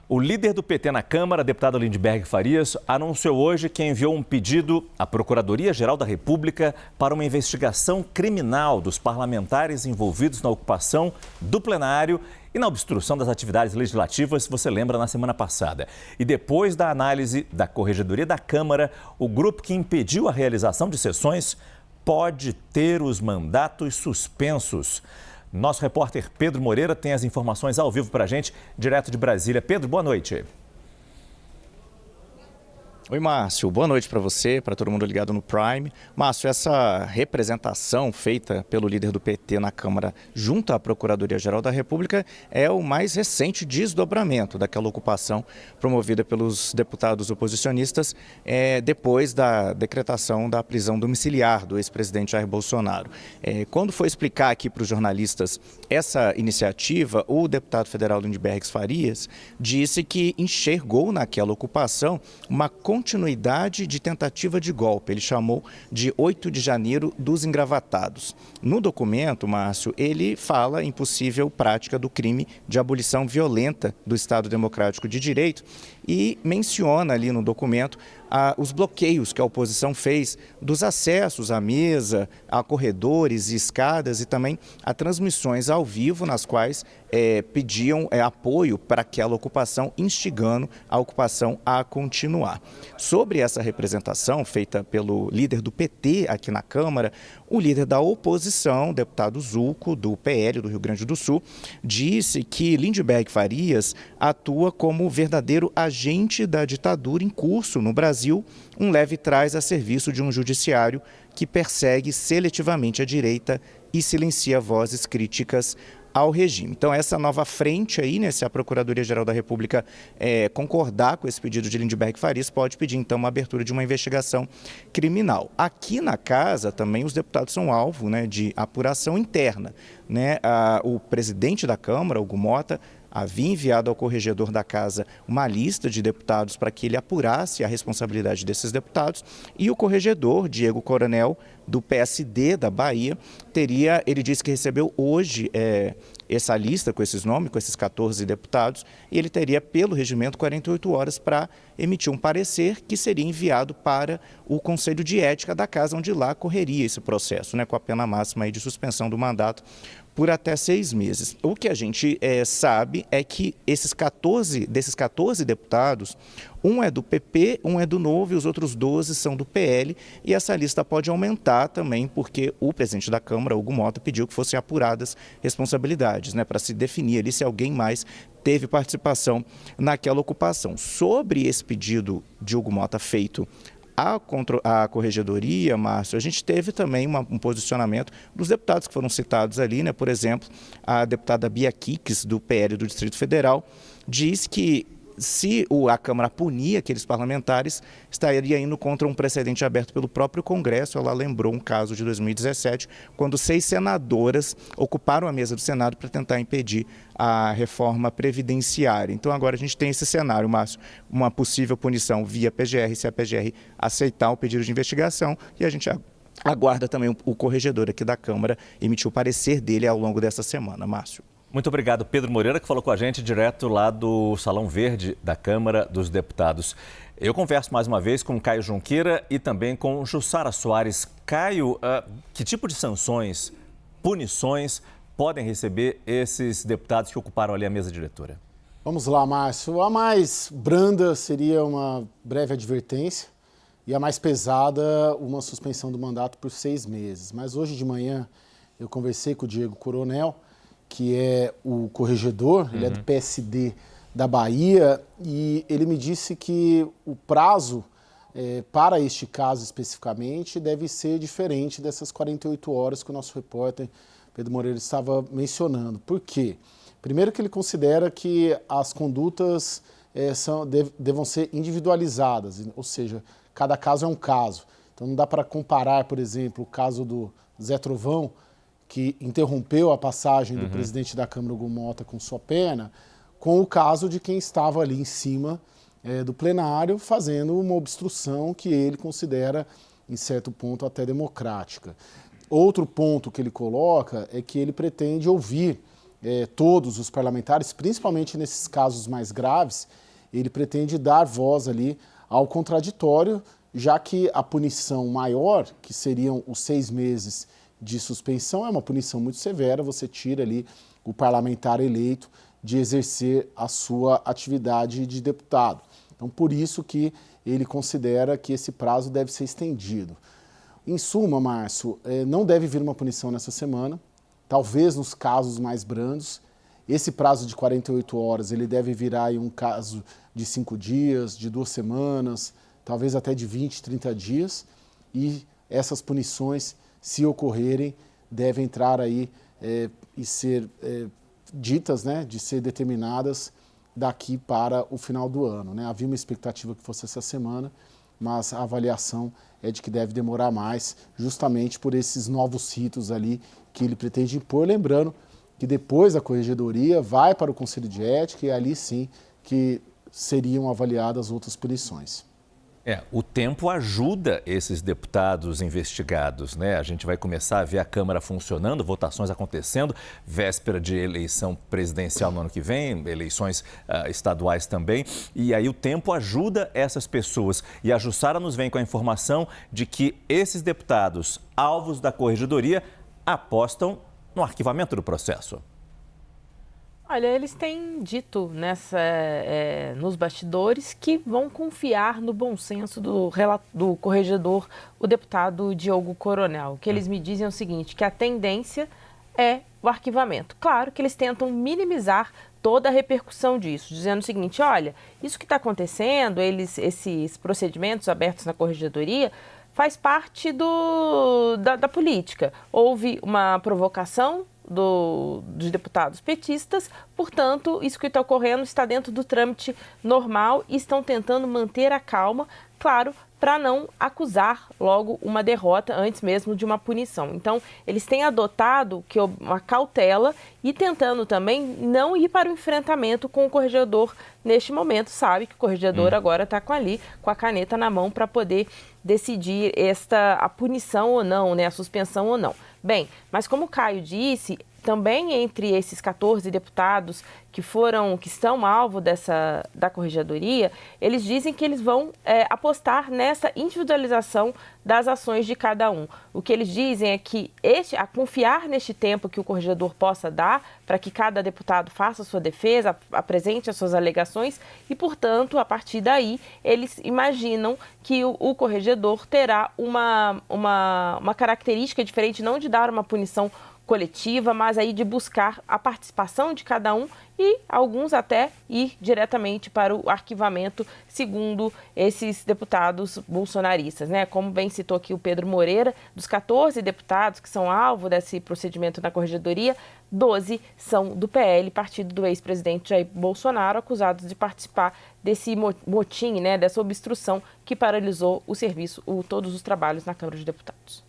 O líder do PT na Câmara, deputado Lindbergh Farias, anunciou hoje que enviou um pedido à Procuradoria-Geral da República para uma investigação criminal dos parlamentares envolvidos na ocupação do plenário e na obstrução das atividades legislativas, se você lembra, na semana passada. E depois da análise da Corregedoria da Câmara, o grupo que impediu a realização de sessões pode ter os mandatos suspensos. Nosso repórter Pedro Moreira tem as informações ao vivo para a gente, direto de Brasília. Pedro, boa noite. Oi, Márcio. Boa noite para você, para todo mundo ligado no Prime. Márcio, essa representação feita pelo líder do PT na Câmara junto à Procuradoria-Geral da República é o mais recente desdobramento daquela ocupação promovida pelos deputados oposicionistas depois da decretação da prisão domiciliar do ex-presidente Jair Bolsonaro. Quando foi explicar aqui para os jornalistas essa iniciativa, o deputado federal Lindbergh Farias disse que enxergou naquela ocupação uma continuidade de tentativa de golpe. Ele chamou de 8 de janeiro dos engravatados. No documento, Márcio, ele fala em possível prática do crime de abolição violenta do Estado Democrático de Direito e menciona ali no documento os bloqueios que a oposição fez dos acessos à mesa, a corredores e escadas e também a transmissões ao vivo nas quais pediam apoio para aquela ocupação, instigando a ocupação a continuar. Sobre essa representação feita pelo líder do PT aqui na Câmara, o líder da oposição, deputado Zucco, do PL do Rio Grande do Sul, disse que Lindbergh Farias atua como verdadeiro agente da ditadura em curso no Brasil, um leve trás a serviço de um judiciário que persegue seletivamente a direita e silencia vozes críticas ao regime. Então, essa nova frente aí, né, se a Procuradoria-Geral da República concordar com esse pedido de Lindbergh Farias, pode pedir, então, uma abertura de uma investigação criminal. Aqui na casa, também, os deputados são alvo, né, de apuração interna, né? O presidente da Câmara, Hugo Mota, havia enviado ao corregedor da Casa uma lista de deputados para que ele apurasse a responsabilidade desses deputados e o corregedor, Diego Coronel, do PSD da Bahia, ele disse que recebeu hoje essa lista com esses nomes, com esses 14 deputados, e ele teria, pelo regimento, 48 horas para emitir um parecer que seria enviado para o Conselho de Ética da Casa, onde lá correria esse processo, né, com a pena máxima aí de suspensão do mandato por até 6 meses. O que a gente sabe é que desses 14 deputados, um é do PP, um é do Novo e os outros 12 são do PL, e essa lista pode aumentar também porque o presidente da Câmara, Hugo Mota, pediu que fossem apuradas responsabilidades, né, para se definir ali se alguém mais teve participação naquela ocupação. Sobre esse pedido de Hugo Mota feito à Corregedoria, Márcio, a gente teve também um posicionamento dos deputados que foram citados ali, né? Por exemplo, a deputada Bia Kicis, do PL do Distrito Federal, diz que se a Câmara punir aqueles parlamentares, estaria indo contra um precedente aberto pelo próprio Congresso. Ela lembrou um caso de 2017, quando 6 senadoras ocuparam a mesa do Senado para tentar impedir a reforma previdenciária. Então agora a gente tem esse cenário, Márcio, uma possível punição via PGR, se a PGR aceitar o pedido de investigação, e a gente aguarda também o corregedor aqui da Câmara emitir o parecer dele ao longo dessa semana, Márcio. Muito obrigado, Pedro Moreira, que falou com a gente direto lá do Salão Verde da Câmara dos Deputados. Eu converso mais uma vez com Caio Junqueira e também com Jussara Soares. Caio, que tipo de sanções, punições podem receber esses deputados que ocuparam ali a mesa diretora? Vamos lá, Márcio. A mais branda seria uma breve advertência e a mais pesada, uma suspensão do mandato por 6 meses. Mas hoje de manhã eu conversei com o Diego Coronel, que é o corregedor, ele é do PSD da Bahia, e ele me disse que o prazo para este caso especificamente deve ser diferente dessas 48 horas que o nosso repórter Pedro Moreira estava mencionando. Por quê? Primeiro que ele considera que as condutas devam ser individualizadas, ou seja, cada caso é um caso. Então não dá para comparar, por exemplo, o caso do Zé Trovão, que interrompeu a passagem do presidente da Câmara, Hugo Mota, com sua pena, com o caso de quem estava ali em cima do plenário fazendo uma obstrução que ele considera, em certo ponto, até democrática. Outro ponto que ele coloca é que ele pretende ouvir todos os parlamentares, principalmente nesses casos mais graves, ele pretende dar voz ali ao contraditório, já que a punição maior, que seriam os 6 meses de suspensão, é uma punição muito severa, você tira ali o parlamentar eleito de exercer a sua atividade de deputado. Então, por isso que ele considera que esse prazo deve ser estendido. Em suma, Márcio, não deve vir uma punição nessa semana, talvez nos casos mais brandos. Esse prazo de 48 horas, ele deve virar em um caso de 5 dias, de 2 semanas, talvez até de 20, 30 dias. E essas punições, se ocorrerem, devem entrar aí e ser ditas, né, de ser determinadas daqui para o final do ano, né? Havia uma expectativa que fosse essa semana, mas a avaliação é de que deve demorar mais, justamente por esses novos ritos ali que ele pretende impor, lembrando que depois a corregedoria vai para o Conselho de Ética e ali sim que seriam avaliadas outras punições. O tempo ajuda esses deputados investigados, né? A gente vai começar a ver a Câmara funcionando, votações acontecendo, véspera de eleição presidencial no ano que vem, eleições estaduais também. E aí o tempo ajuda essas pessoas. E a Jussara nos vem com a informação de que esses deputados, alvos da corregedoria, apostam no arquivamento do processo. Olha, eles têm dito nos bastidores que vão confiar no bom senso do corregedor, o deputado Diogo Coronel. O que eles me dizem é o seguinte, que a tendência é o arquivamento. Claro que eles tentam minimizar toda a repercussão disso, dizendo o seguinte, olha, isso que está acontecendo, esses procedimentos abertos na corregedoria, faz parte da política. Houve uma provocação dos deputados petistas, portanto, isso que está ocorrendo está dentro do trâmite normal e estão tentando manter a calma, claro, para não acusar logo uma derrota antes mesmo de uma punição. Então, eles têm adotado uma cautela e tentando também não ir para o enfrentamento com o corregedor neste momento. Sabe que o corregedor agora está com a caneta na mão para poder decidir a punição ou não, né, a suspensão ou não. Bem, mas como o Caio disse, também entre esses 14 deputados que estão alvo da corregedoria, eles dizem que eles vão apostar nessa individualização das ações de cada um. O que eles dizem é que a confiar neste tempo que o corregedor possa dar para que cada deputado faça a sua defesa, apresente as suas alegações e, portanto, a partir daí, eles imaginam que o corregedor terá uma característica diferente, não de dar uma punição coletiva, mas aí de buscar a participação de cada um e alguns até ir diretamente para o arquivamento, segundo esses deputados bolsonaristas, né? Como bem citou aqui o Pedro Moreira, dos 14 deputados que são alvo desse procedimento na corregedoria, 12 são do PL, partido do ex-presidente Jair Bolsonaro, acusados de participar desse motim, né, dessa obstrução que paralisou o serviço, todos os trabalhos na Câmara de Deputados.